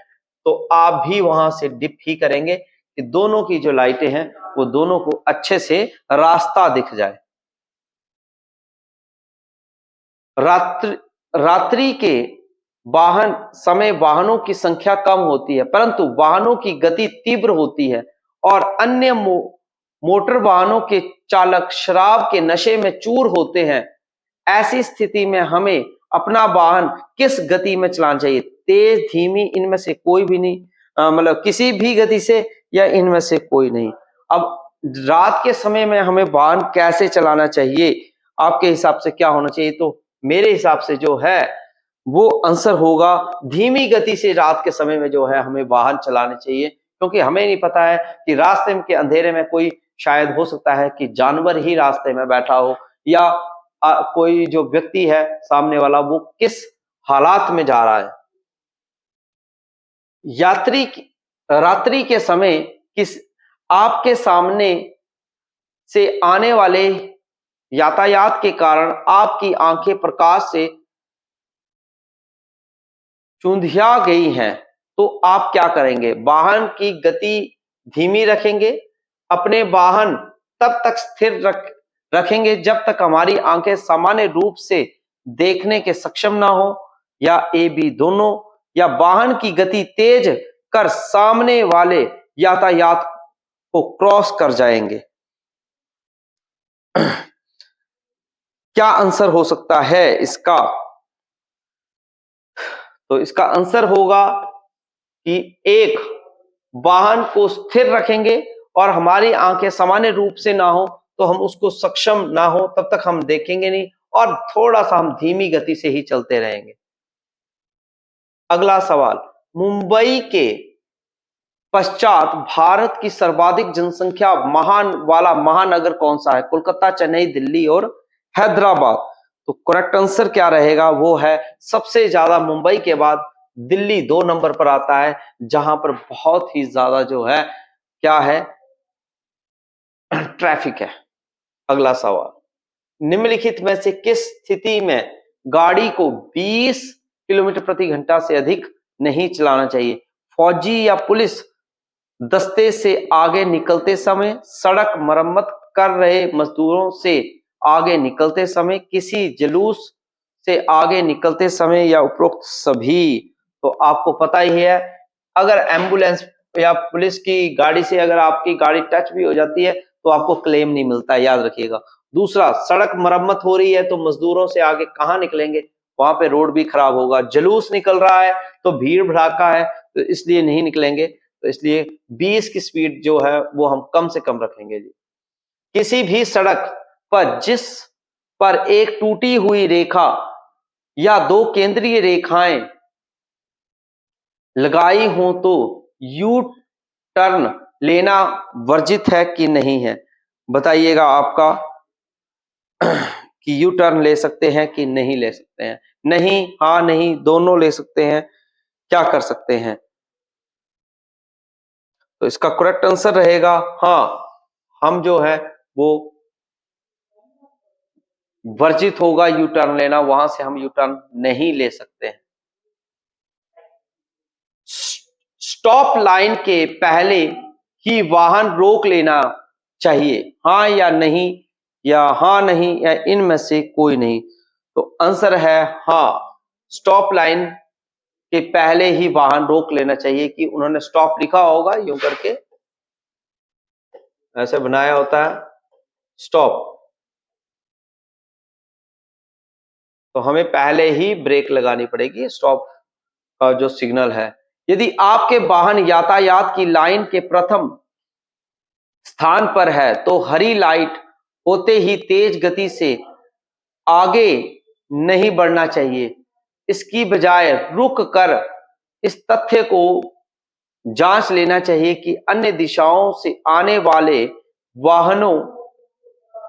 तो आप भी वहां से डिप ही करेंगे कि दोनों की जो लाइटें हैं वो दोनों को अच्छे से रास्ता दिख जाए। रात्रि के वाहनों की संख्या कम होती है परंतु वाहनों की गति तीव्र होती है और अन्य मोटर वाहनों के चालक शराब के नशे में चूर होते हैं। ऐसी स्थिति में हमें अपना वाहन किस गति में चलाना चाहिए? तेज, धीमी, इनमें से कोई भी नहीं, मतलब किसी भी गति से, या इनमें से कोई नहीं। अब रात के समय में हमें वाहन कैसे चलाना चाहिए? आपके हिसाब से क्या होना चाहिए? तो मेरे हिसाब से जो है वो आंसर होगा धीमी गति से रात के समय में जो है हमें वाहन चलाने चाहिए, क्योंकि हमें नहीं पता है कि रास्ते के अंधेरे में कोई शायद हो सकता है कि जानवर ही रास्ते में बैठा हो, या कोई जो व्यक्ति है सामने वाला वो किस हालात में जा रहा है। रात्रि के समय किस आपके सामने से आने वाले यातायात के कारण आपकी आंखें प्रकाश से चूंधिया गई हैं, तो आप क्या करेंगे? वाहन की गति धीमी रखेंगे, अपने वाहन तब तक स्थिर रखेंगे जब तक हमारी आंखें सामान्य रूप से देखने के सक्षम ना हो, या ए बी दोनों, या वाहन की गति तेज कर सामने वाले यातायात को क्रॉस कर जाएंगे। क्या आंसर हो सकता है इसका? तो इसका आंसर होगा कि एक, वाहन को स्थिर रखेंगे और हमारी आंखें सामान्य रूप से ना हो तो हम उसको सक्षम ना हो तब तक हम देखेंगे नहीं, और थोड़ा सा हम धीमी गति से ही चलते रहेंगे। अगला सवाल, मुंबई के पश्चात भारत की सर्वाधिक जनसंख्या वाला महानगर कौन सा है? कोलकाता, चेन्नई, दिल्ली और हैदराबाद। तो करेक्ट आंसर क्या रहेगा? वो है सबसे ज्यादा मुंबई के बाद दिल्ली 2 नंबर पर आता है, जहां पर बहुत ही ज्यादा जो है क्या है, ट्रैफिक है। अगला सवाल, निम्नलिखित में से किस स्थिति में गाड़ी को 20 किलोमीटर प्रति घंटा से अधिक नहीं चलाना चाहिए? फौजी या पुलिस दस्ते से आगे निकलते समय, सड़क मरम्मत कर रहे मजदूरों से आगे निकलते समय, किसी जुलूस से आगे निकलते समय, या उपरोक्त सभी। तो आपको पता ही है, अगर एम्बुलेंस या पुलिस की गाड़ी से अगर आपकी गाड़ी टच भी हो जाती है तो आपको क्लेम नहीं मिलता है, याद रखिएगा। दूसरा, सड़क मरम्मत हो रही है तो मजदूरों से आगे कहां निकलेंगे? वहां पे रोड भी खराब होगा। जुलूस निकल रहा है तो भीड़ भड़ाका है, तो इसलिए नहीं निकलेंगे। तो इसलिए 20 की स्पीड जो है वो हम कम से कम रखेंगे जी। किसी भी सड़क पर जिस पर एक टूटी हुई रेखा या 2 केंद्रीय रेखाएं लगाई हो तो यू टर्न लेना वर्जित है कि नहीं है? बताइएगा आपका कि यू टर्न ले सकते हैं कि नहीं ले सकते हैं? नहीं, हाँ, नहीं, दोनों ले सकते हैं। क्या कर सकते हैं? तो इसका करेक्ट आंसर रहेगा हाँ, हम जो है वो वर्जित होगा यू टर्न लेना, वहां से हम यू टर्न नहीं ले सकते हैं। स्टॉप लाइन के पहले ही वाहन रोक लेना चाहिए, हाँ या नहीं, या हाँ नहीं, या इनमें से कोई नहीं। तो आंसर है हाँ, स्टॉप लाइन के पहले ही वाहन रोक लेना चाहिए। कि उन्होंने स्टॉप लिखा होगा यूं करके, ऐसे बनाया होता है स्टॉप, तो हमें पहले ही ब्रेक लगानी पड़ेगी स्टॉप का जो सिग्नल है। यदि आपके वाहन यातायात की लाइन के प्रथम स्थान पर है तो हरी लाइट होते ही तेज गति से आगे नहीं बढ़ना चाहिए। इसकी बजाय रुक कर इस तथ्य को जांच लेना चाहिए कि अन्य दिशाओं से आने वाले वाहनों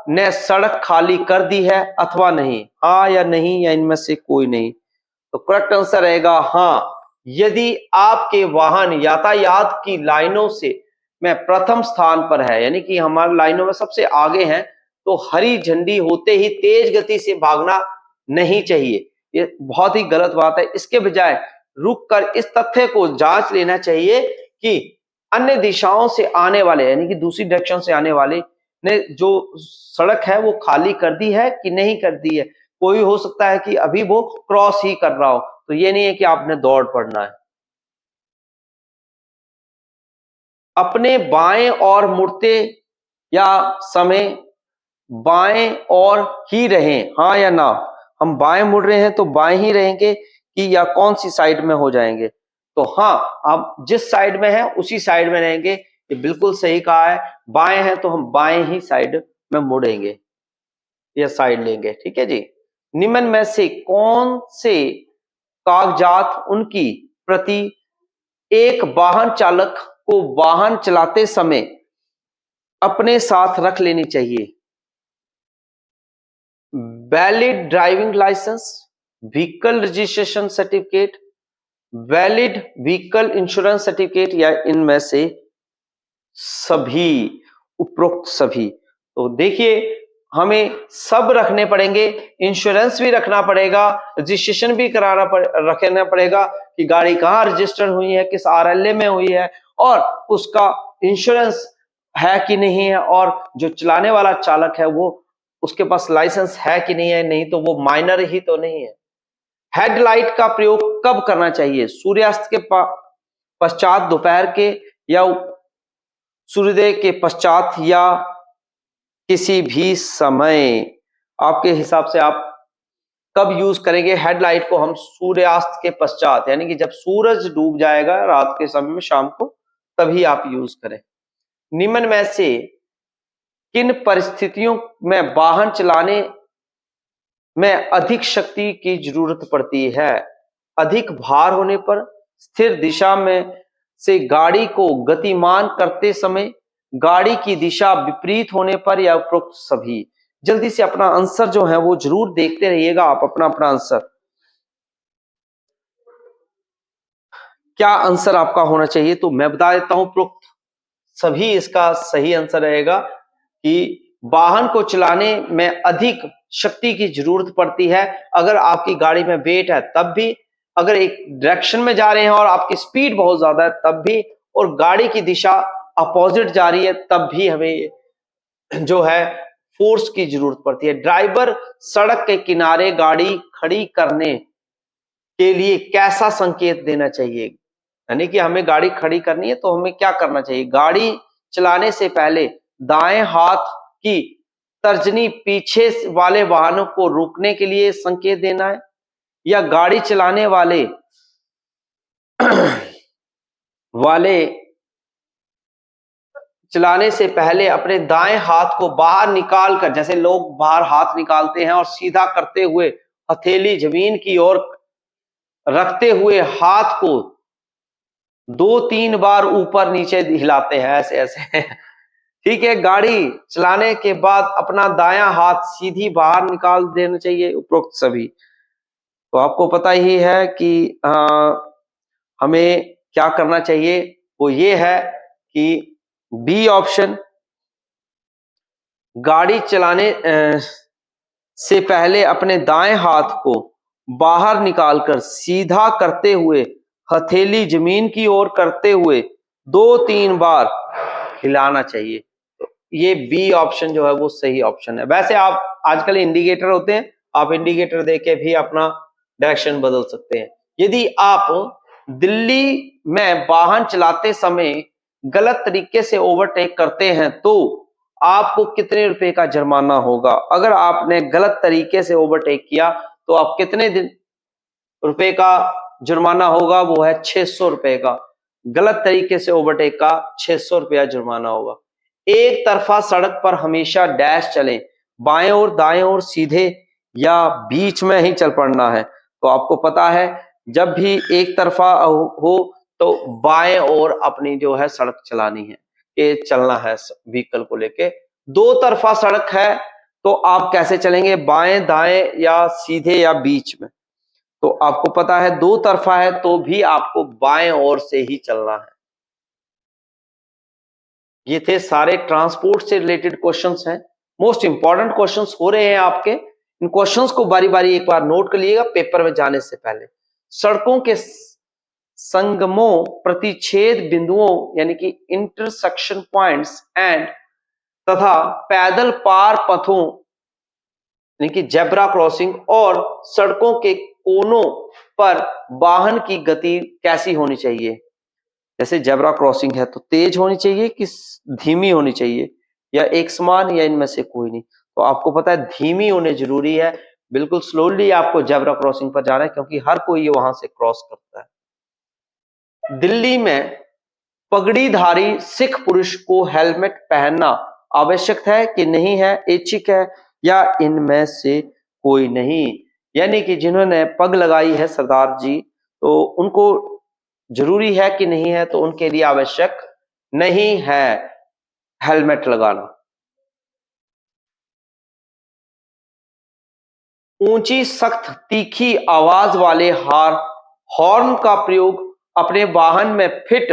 ने सड़क खाली कर दी है अथवा नहीं, हाँ या नहीं, या इनमें से कोई नहीं। तो करेक्ट आंसर रहेगा हाँ। यदि आपके वाहन यातायात की लाइनों से में प्रथम स्थान पर है, यानी कि हमारे लाइनों में सबसे आगे हैं, तो हरी झंडी होते ही तेज गति से भागना नहीं चाहिए। ये बहुत ही गलत बात है। इसके बजाय रुककर इस तथ्य को जांच लेना चाहिए कि अन्य दिशाओं से आने वाले, यानी कि दूसरी डायरेक्शन से आने वाले ने जो सड़क है वो खाली कर दी है कि नहीं कर दी है। कोई हो सकता है कि अभी वो क्रॉस ही कर रहा हो, तो ये नहीं है कि आपने दौड़ पड़ना है। अपने बाएं और मुड़ते या समय बाएं और ही रहें, हाँ या ना? हम बाएं मुड़ रहे हैं तो बाएं ही रहेंगे कि या कौन सी साइड में हो जाएंगे? तो हाँ, आप जिस साइड में है उसी साइड में रहेंगे। ये बिल्कुल सही कहा है। बाएं हैं तो हम बाएं ही साइड में मुड़ेंगे या साइड लेंगे। ठीक है जी। निम्न में से कौन से कागजात उनकी प्रति एक वाहन चालक को वाहन चलाते समय अपने साथ रख लेनी चाहिए। Valid driving licence, vehicle registration certificate, valid vehicle insurance certificate या इनमें से सभी, उपरोक्त सभी। तो देखिए हमें सब रखने पड़ेंगे, इंश्योरेंस भी रखना पड़ेगा, रजिस्ट्रेशन भी रखना पड़ेगा कि गाड़ी कहाँ रजिस्टर हुई है, किस आरएलए में हुई है, और उसका इंश्योरेंस है कि नहीं है, और जो चलाने वाला चालक है वो उसके पास लाइसेंस है कि नहीं है, नहीं तो वो माइनर ही तो नहीं है। हेडलाइट का प्रयोग कब करना चाहिए? सूर्यास्त के पश्चात, दोपहर के, या सूर्योदय के पश्चात, या किसी भी समय। आपके हिसाब से आप कब यूज करेंगे हेडलाइट को? हम सूर्यास्त के पश्चात, यानी कि जब सूरज डूब जाएगा रात के समय में, शाम को, तभी आप यूज करें। निम्न में से किन परिस्थितियों में वाहन चलाने में अधिक शक्ति की जरूरत पड़ती है? अधिक भार होने पर, स्थिर दिशा में से गाड़ी को गतिमान करते समय, गाड़ी की दिशा विपरीत होने पर, या उपरोक्त सभी। जल्दी से अपना आंसर जो है वो जरूर देखते रहिएगा आप, अपना अपना आंसर क्या आंसर आपका होना चाहिए। तो मैं बता देता हूं, उपरोक्त सभी इसका सही आंसर रहेगा कि वाहन को चलाने में अधिक शक्ति की जरूरत पड़ती है। अगर आपकी गाड़ी में वेट है तब भी, अगर एक डायरेक्शन में जा रहे हैं और आपकी स्पीड बहुत ज्यादा है तब भी, और गाड़ी की दिशा अपोजिट जा रही है तब भी हमें जो है फोर्स की जरूरत पड़ती है। ड्राइवर सड़क के किनारे गाड़ी खड़ी करने के लिए कैसा संकेत देना चाहिए? यानी कि हमें गाड़ी खड़ी करनी है तो हमें क्या करना चाहिए? गाड़ी चलाने से पहले दाएं हाथ की तर्जनी पीछे वाले वाहनों को रोकने के लिए संकेत देना है, या गाड़ी चलाने वाले चलाने से पहले अपने दाएं हाथ को बाहर निकालकर, जैसे लोग बाहर हाथ निकालते हैं और सीधा करते हुए हथेली जमीन की ओर रखते हुए हाथ को 2-3 बार ऊपर नीचे हिलाते हैं, ऐसे ऐसे ठीक है। गाड़ी चलाने के बाद अपना दायां हाथ सीधी बाहर निकाल देना चाहिए, उपरोक्त सभी। तो आपको पता ही है कि हमें क्या करना चाहिए, वो ये है कि बी ऑप्शन, गाड़ी चलाने से पहले अपने दाएं हाथ को बाहर निकालकर सीधा करते हुए हथेली जमीन की ओर करते हुए 2-3 बार हिलाना चाहिए। तो ये बी ऑप्शन जो है वो सही ऑप्शन है। वैसे आप आजकल इंडिकेटर होते हैं, आप इंडिकेटर देके भी अपना डायरेक्शन बदल सकते हैं। यदि आप दिल्ली में वाहन चलाते समय गलत तरीके से ओवरटेक करते हैं तो आपको कितने रुपए का जुर्माना होगा? अगर आपने गलत तरीके से ओवरटेक किया तो आप कितने रुपए का जुर्माना होगा? वो है 600 रुपए का। गलत तरीके से ओवरटेक का 600 रुपया जुर्माना होगा। एक तरफा सड़क पर हमेशा डैश चलें, बाएं और दाएं और सीधे या बीच में ही चल पड़ना है। तो आपको पता है जब भी एक तरफा हो तो बाएं और अपनी जो है सड़क चलानी है, ये चलना है व्हीकल को लेके। दो तरफा सड़क है तो आप कैसे चलेंगे? बाएं दाएं या सीधे या बीच में? तो आपको पता है दो तरफा है तो भी आपको बाएं ओर से ही चलना है। ये थे सारे ट्रांसपोर्ट से रिलेटेड क्वेश्चंस हैं, मोस्ट इंपॉर्टेंट क्वेश्चंस हो रहे हैं आपके। इन क्वेश्चंस को बारी बारी एक बार नोट कर लीजिएगा पेपर में जाने से पहले। सड़कों के संगमों, प्रतिच्छेद बिंदुओं यानी कि इंटरसेक्शन पॉइंट्स एंड तथा पैदल पार पथों यानी कि जेब्रा क्रॉसिंग और सड़कों के कोनों पर वाहन की गति कैसी होनी चाहिए? जैसे जेब्रा क्रॉसिंग है तो तेज होनी चाहिए कि धीमी होनी चाहिए, या एक समान, या इनमें से कोई नहीं? तो आपको पता है धीमी होने जरूरी है, बिल्कुल स्लोली आपको जेब्रा क्रॉसिंग पर जाना है क्योंकि हर कोई ये वहां से क्रॉस करता है। दिल्ली में पगड़ीधारी सिख पुरुष को हेलमेट पहनना आवश्यक है कि नहीं है, ऐच्छिक है, या इनमें से कोई नहीं? यानी कि जिन्होंने पग लगाई है सरदार जी, तो उनको जरूरी है कि नहीं है, तो उनके लिए आवश्यक नहीं है हेलमेट लगाना। ऊंची सख्त तीखी आवाज वाले हॉर्न का प्रयोग अपने वाहन में फिट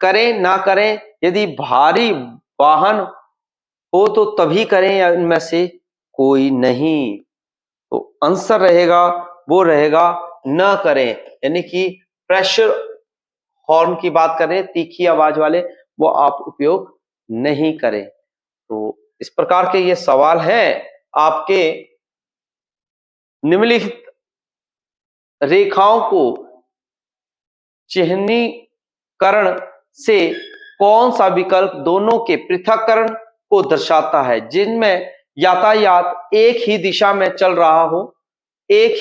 करें ना करें, यदि भारी वाहन हो तो तभी करें या इनमें से कोई नहीं। तो आंसर रहेगा वो रहेगा न करें, यानी कि प्रेशर हॉर्न की बात करें तीखी आवाज वाले, वो आप उपयोग नहीं करें। तो इस प्रकार के ये सवाल हैं आपके निम्नलिखित रेखाओं को चिह्नीकरण से कौन सा विकल्प दोनों के पृथक्करण को दर्शाता है, जिनमें यातायात एक ही दिशा में चल रहा हो, एक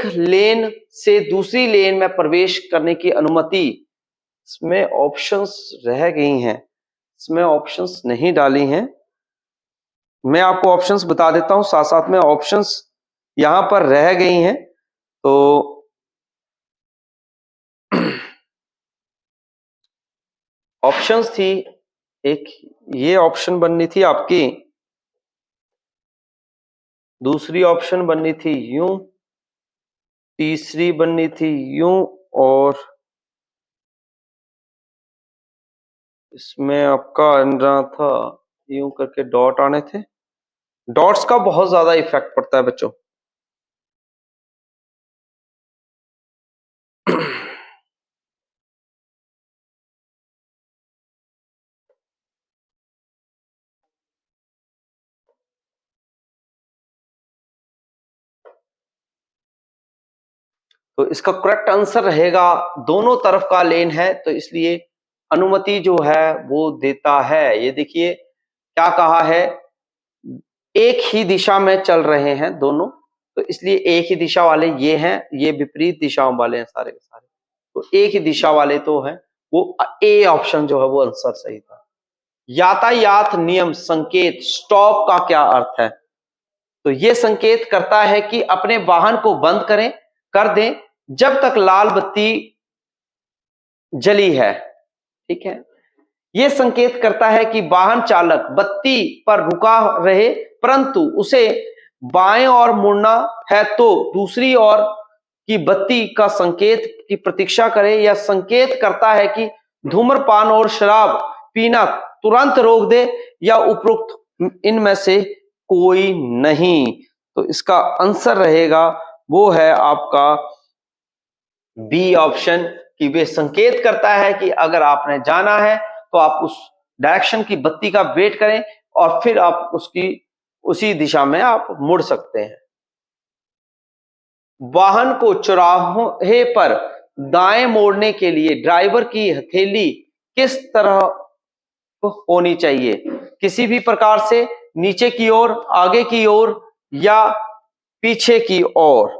लेन से दूसरी लेन में प्रवेश करने की अनुमति। इसमें ऑप्शंस रह गई हैं, इसमें ऑप्शंस नहीं डाली हैं, मैं आपको ऑप्शंस बता देता हूं, साथ साथ में ऑप्शंस यहां पर रह गई हैं। तो ऑप्शंस थी, एक ये ऑप्शन बननी थी आपकी, दूसरी ऑप्शन बननी थी यूं, तीसरी बननी थी यूं, और इसमें आपका बन रहा था यूं करके डॉट आने थे। डॉट्स का बहुत ज्यादा इफेक्ट पड़ता है बच्चों। तो इसका करेक्ट आंसर रहेगा दोनों तरफ का लेन है, तो इसलिए अनुमति जो है वो देता है। ये देखिए क्या कहा है, एक ही दिशा में चल रहे हैं दोनों, तो इसलिए एक ही दिशा वाले ये हैं, ये विपरीत दिशाओं वाले हैं सारे के सारे, तो एक ही दिशा वाले तो हैं, वो ए ऑप्शन जो है वो आंसर सही था। यातायात नियम संकेत स्टॉप का क्या अर्थ है? तो ये संकेत करता है कि अपने वाहन को बंद कर दें जब तक लाल बत्ती जली है, ठीक है। यह संकेत करता है कि वाहन चालक बत्ती पर रुका रहे, परंतु उसे बाएं और मुड़ना है तो दूसरी ओर की बत्ती का संकेत की प्रतीक्षा करे। यह संकेत करता है कि धूम्रपान और शराब पीना तुरंत रोक दे या उपरोक्त इनमें से कोई नहीं। तो इसका आंसर रहेगा वो है आपका बी ऑप्शन, कि वे संकेत करता है कि अगर आपने जाना है तो आप उस डायरेक्शन की बत्ती का वेट करें और फिर आप उसी दिशा में आप मुड़ सकते हैं। वाहन को चौराहे पर दाएं मोड़ने के लिए ड्राइवर की हथेली किस तरह होनी चाहिए? किसी भी प्रकार से, नीचे की ओर, आगे की ओर या पीछे की ओर?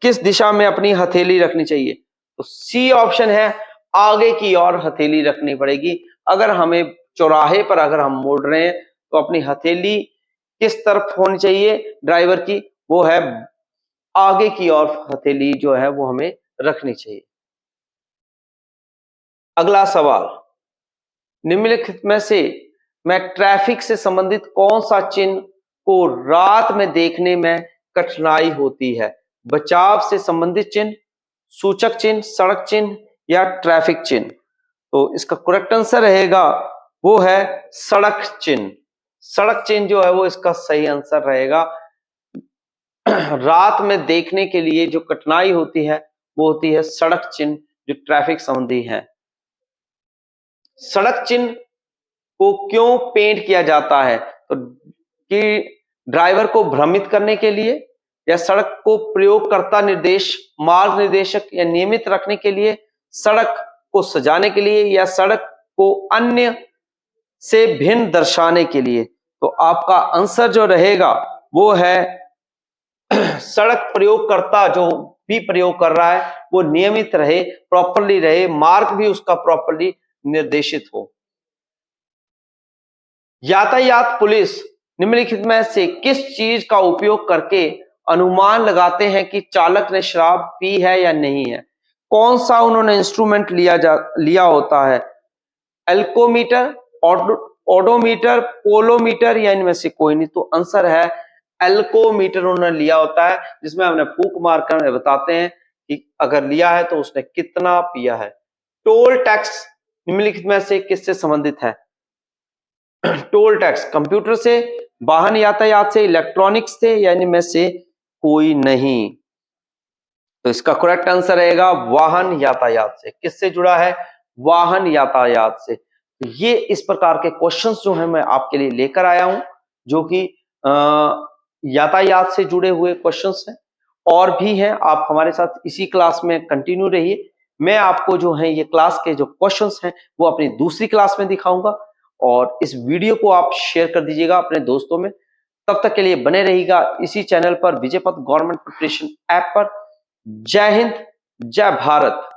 किस दिशा में अपनी हथेली रखनी चाहिए? तो सी ऑप्शन है, आगे की ओर हथेली रखनी पड़ेगी। अगर हमें चौराहे पर अगर हम मोड़ रहे हैं तो अपनी हथेली किस तरफ होनी चाहिए ड्राइवर की? वो है आगे की ओर हथेली जो है वो हमें रखनी चाहिए। अगला सवाल, निम्नलिखित में से मैं ट्रैफिक से संबंधित कौन सा चिन्ह को रात में देखने में कठिनाई होती है? बचाव से संबंधित चिन्ह, सूचक चिन्ह, सड़क चिन्ह या ट्रैफिक चिन्ह? तो इसका करेक्ट आंसर रहेगा वो है सड़क चिन्ह। सड़क चिन्ह जो है वो इसका सही आंसर रहेगा। रात में देखने के लिए जो कठिनाई होती है वो होती है सड़क चिन्ह जो ट्रैफिक संबंधी है। सड़क चिन्ह को क्यों पेंट किया जाता है? तो कि ड्राइवर को भ्रमित करने के लिए, या सड़क को प्रयोगकर्ता निर्देश, मार्ग निर्देशक या नियमित रखने के लिए, सड़क को सजाने के लिए, या सड़क को अन्य से भिन्न दर्शाने के लिए? तो आपका आंसर जो रहेगा वो है सड़क प्रयोगकर्ता जो भी प्रयोग कर रहा है वो नियमित रहे, प्रॉपरली रहे, मार्ग भी उसका प्रॉपरली निर्देशित हो। यातायात पुलिस निम्नलिखित में से किस चीज का उपयोग करके अनुमान लगाते हैं कि चालक ने शराब पी है या नहीं है? कौन सा उन्होंने इंस्ट्रूमेंट लिया होता है? एल्कोमीटर, ओडोमीटर, पोलोमीटर या इनमें से कोई नहीं? तो आंसर है एल्कोमीटर उन्होंने लिया होता है, जिसमें हमने फूंक मारकर बताते हैं कि अगर लिया है तो उसने कितना पिया है। टोल टैक्स निम्नलिखित में से किससे संबंधित है? टोल टैक्स कंप्यूटर से, वाहन यातायात से, इलेक्ट्रॉनिक्स से या इनमें से कोई नहीं? तो इसका करेक्ट आंसर रहेगा वाहन यातायात से। किससे जुड़ा है? वाहन यातायात से। ये इस प्रकार के क्वेश्चंस जो हैं मैं आपके लिए लेकर आया हूं, जो कि यातायात से जुड़े हुए क्वेश्चंस हैं। और भी हैं, आप हमारे साथ इसी क्लास में कंटिन्यू रहिए। मैं आपको जो है ये क्लास के जो क्वेश्चंस हैं वो अपनी दूसरी क्लास में दिखाऊंगा, और इस वीडियो को आप शेयर कर दीजिएगा अपने दोस्तों में। तब तक के लिए बने रहिएगा इसी चैनल पर, विजय पथ गवर्नमेंट प्रिपरेशन ऐप पर। जय हिंद, जय भारत।